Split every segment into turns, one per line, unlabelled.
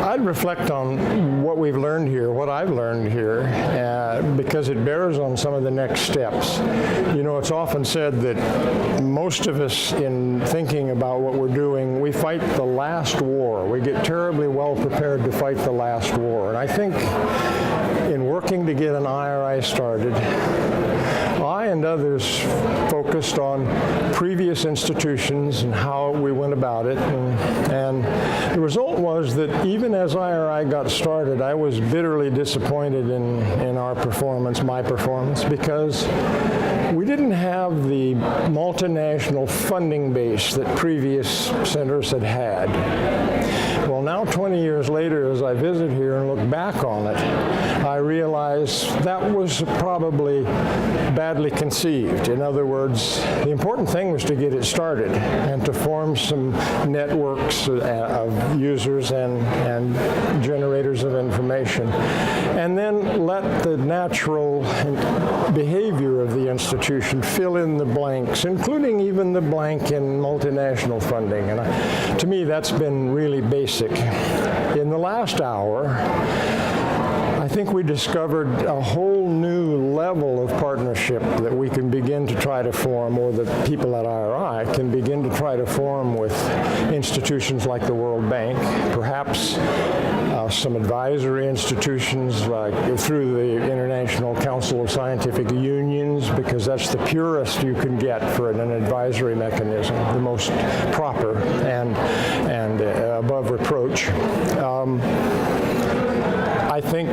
I'd reflect on what we've learned here, what I've learned here, because it bears on some of the next steps. You know, it's often said that most of us, in thinking about what we're doing, we fight the last war. We get terribly well prepared to fight the last war. And I think in working to get an IRI started, I and others focused on previous institutions and how we went about it. And the result was that even as IRI got started, I was bitterly disappointed in our performance, my performance, because we didn't have the multinational funding base that previous centers had had. Well, now 20 years later, as I visit here and look back on it, I realize that was probably badly conceived. In other words, the important thing was to get it started and to form some networks of users and generators of information, and then let the natural behavior of the institution fill in the blanks, including even the blank in multinational funding. And to me, that's been really basic. In the last hour, I think we discovered a whole new level of partnership that we can begin to try to form, or the people at IRI can begin to try to form with institutions like the World Bank, perhaps some advisory institutions like through the International Council of Scientific Unions, because that's the purest you can get for an advisory mechanism, the most proper and above reproach. I think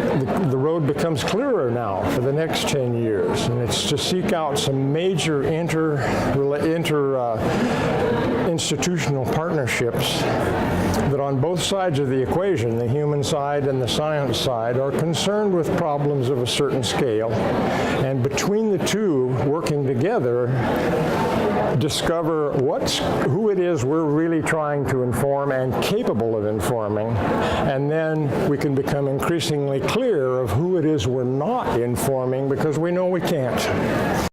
the road becomes clearer now for the next 10 years, and it's to seek out some major institutional partnerships that on both sides of the equation, the human side and the science side, are concerned with problems of a certain scale, and between the two, working together, discover who it is we're really trying to inform and capable of informing, and then we can become increasingly clear of who it is we're not informing, because we know we can't.